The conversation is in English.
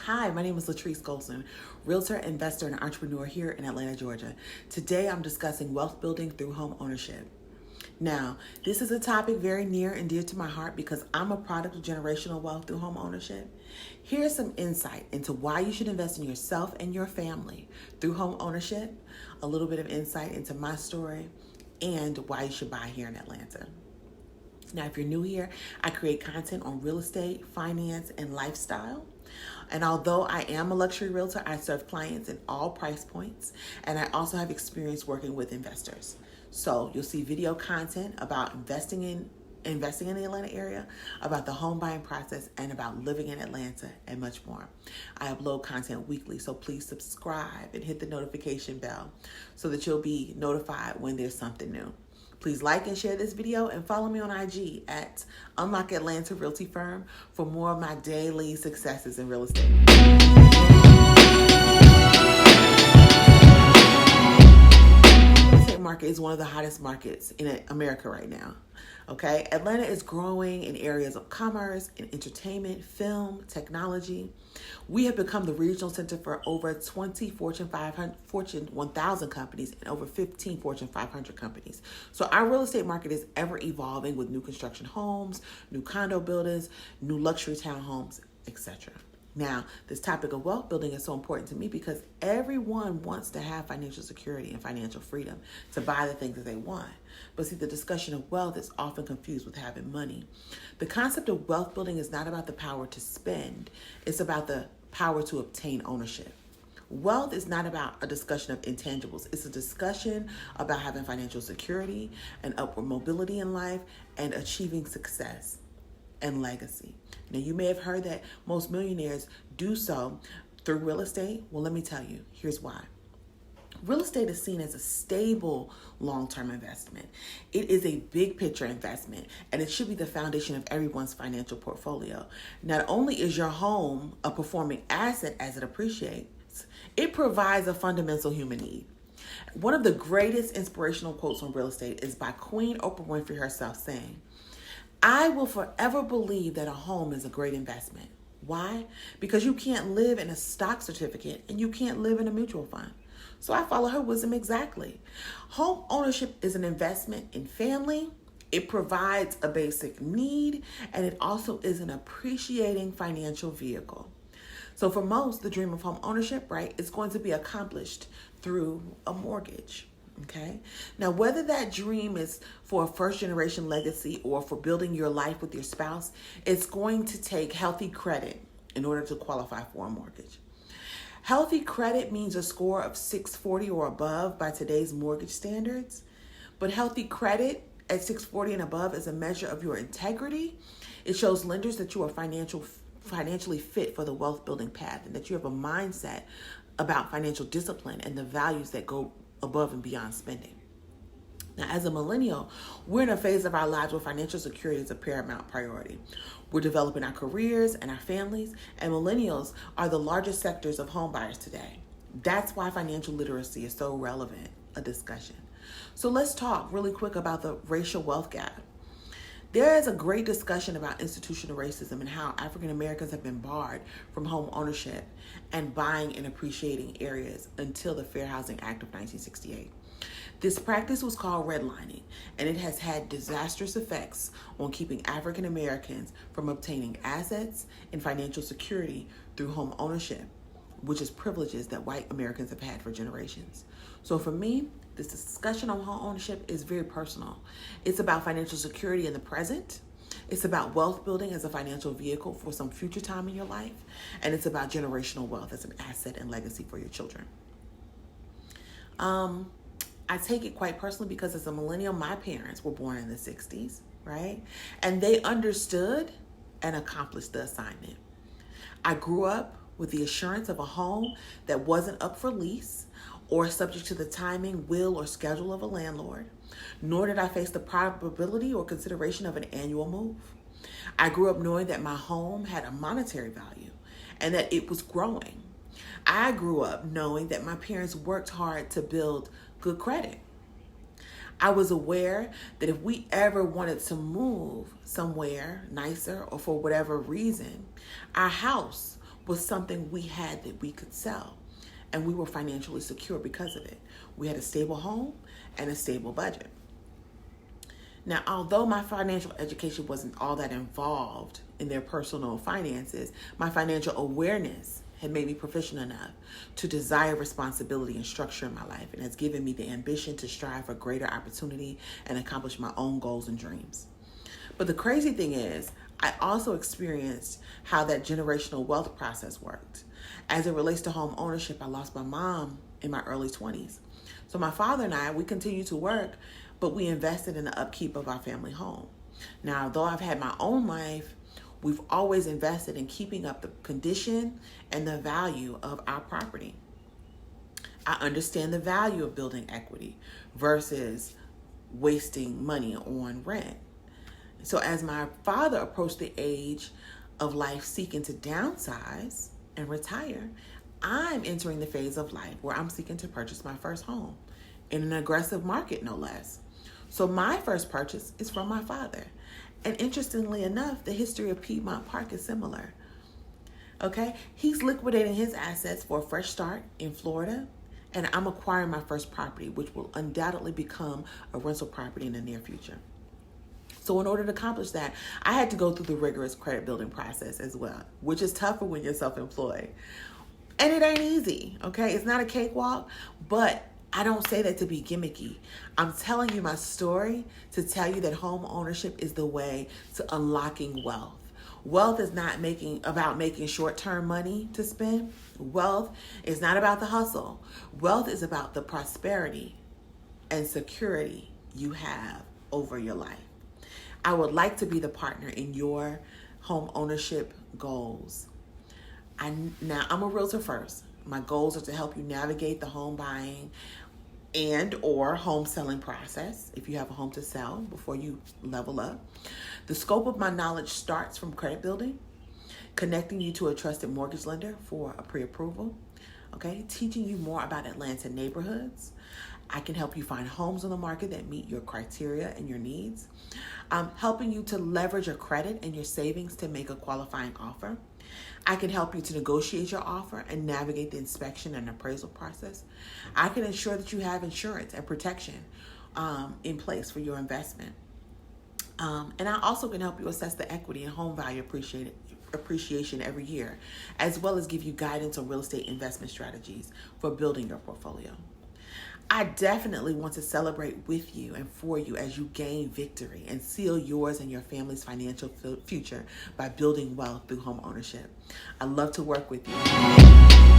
Hi, my name is Letrice Gholson, Realtor, investor, and entrepreneur here in Atlanta, Georgia. Today I'm discussing wealth building through home ownership. Now, this is a topic very near and dear to my heart because I'm a product of generational wealth through home ownership. Here's some insight into why you should invest in yourself and your family through home ownership, a little bit of insight into my story, and why you should buy here in Atlanta. Now, if you're new here, I create content on real estate, finance, and lifestyle. And although I am a luxury realtor, I serve clients in all price points, and I also have experience working with investors. So you'll see video content about investing in the Atlanta area, about the home buying process, and about living in Atlanta, and much more. I upload content weekly, so please subscribe and hit the notification bell so that you'll be notified when there's something new. Please like and share this video and follow me on IG at Unlock Atlanta Realty Firm for more of my daily successes in real estate. The real estate market is one of the hottest markets in America right now. Okay, Atlanta is growing in areas of commerce, in entertainment, film, technology. We have become the regional center for over 20 Fortune 1000 companies and over 15 Fortune 500 companies. So our real estate market is ever evolving with new construction homes, new condo buildings, new luxury townhomes, etc. Now, this topic of wealth building is so important to me because everyone wants to have financial security and financial freedom to buy the things that they want. But see, the discussion of wealth is often confused with having money. The concept of wealth building is not about the power to spend. It's about the power to obtain ownership. Wealth is not about a discussion of intangibles. It's a discussion about having financial security and upward mobility in life and achieving success and legacy. Now, you may have heard that most millionaires do so through real estate. Well, let me tell you, here's why. Real estate is seen as a stable long-term investment. It is a big picture investment, and it should be the foundation of everyone's financial portfolio. Not only is your home a performing asset as it appreciates, it provides a fundamental human need. One of the greatest inspirational quotes on real estate is by Queen Oprah Winfrey herself saying, "I will forever believe that a home is a great investment." Why? Because you can't live in a stock certificate and you can't live in a mutual fund. So I follow her wisdom exactly. Home ownership is an investment in family. It provides a basic need, and it also is an appreciating financial vehicle. So for most, the dream of home ownership, right, is going to be accomplished through a mortgage. Okay. Now, whether that dream is for a first generation legacy or for building your life with your spouse, it's going to take healthy credit in order to qualify for a mortgage. Healthy credit means a score of 640 or above by today's mortgage standards. But healthy credit at 640 and above is a measure of your integrity. It shows lenders that you are financially fit for the wealth building path and that you have a mindset about financial discipline and the values that go above and beyond spending. Now, as a millennial, we're in a phase of our lives where financial security is a paramount priority. We're developing our careers and our families, and millennials are the largest sectors of home buyers today. That's why financial literacy is so relevant a discussion. So let's talk really quick about the racial wealth gap. There is a great discussion about institutional racism and how African Americans have been barred from home ownership and buying and appreciating areas until the Fair Housing Act of 1968. This practice was called redlining, and it has had disastrous effects on keeping African Americans from obtaining assets and financial security through home ownership, which is privileges that white Americans have had for generations. So for me, this discussion on home ownership is very personal. It's about financial security in the present. It's about wealth building as a financial vehicle for some future time in your life. And it's about generational wealth as an asset and legacy for your children. I take it quite personally because as a millennial, my parents were born in the 60s, right? And they understood and accomplished the assignment. I grew up with the assurance of a home that wasn't up for lease or subject to the timing, will, or schedule of a landlord, nor did I face the probability or consideration of an annual move. I grew up knowing that my home had a monetary value and that it was growing. I grew up knowing that my parents worked hard to build good credit. I was aware that if we ever wanted to move somewhere nicer or for whatever reason, our house was something we had that we could sell. And we were financially secure because of it. We had a stable home and a stable budget. Now, although my financial education wasn't all that involved in their personal finances, my financial awareness had made me proficient enough to desire responsibility and structure in my life, and has given me the ambition to strive for greater opportunity and accomplish my own goals and dreams. But the crazy thing is, I also experienced how that generational wealth process worked. As it relates to home ownership, I lost my mom in my early 20s. So my father and I, we continued to work, but we invested in the upkeep of our family home. Now, though I've had my own life, we've always invested in keeping up the condition and the value of our property. I understand the value of building equity versus wasting money on rent. So as my father approached the age of life seeking to downsize and retire, I'm entering the phase of life where I'm seeking to purchase my first home in an aggressive market, no less. So my first purchase is from my father. And interestingly enough, the history of Piedmont Park is similar. Okay, he's liquidating his assets for a fresh start in Florida, and I'm acquiring my first property, which will undoubtedly become a rental property in the near future. So in order to accomplish that, I had to go through the rigorous credit building process as well, which is tougher when you're self-employed. And it ain't easy, okay? It's not a cakewalk, but I don't say that to be gimmicky. I'm telling you my story to tell you that home ownership is the way to unlocking wealth. Wealth is not about making short-term money to spend. Wealth is not about the hustle. Wealth is about the prosperity and security you have over your life. I would like to be the partner in your home ownership goals. Now, I'm a realtor first. My goals are to help you navigate the home buying and or home selling process if you have a home to sell before you level up. The scope of my knowledge starts from credit building, connecting you to a trusted mortgage lender for a pre-approval, okay, teaching you more about Atlanta neighborhoods. I can help you find homes on the market that meet your criteria and your needs. Helping you to leverage your credit and your savings to make a qualifying offer. I can help you to negotiate your offer and navigate the inspection and appraisal process. I can ensure that you have insurance and protection in place for your investment. And I also can help you assess the equity and home value appreciation every year, as well as give you guidance on real estate investment strategies for building your portfolio. I definitely want to celebrate with you and for you as you gain victory and seal yours and your family's financial future by building wealth through home ownership. I love to work with you.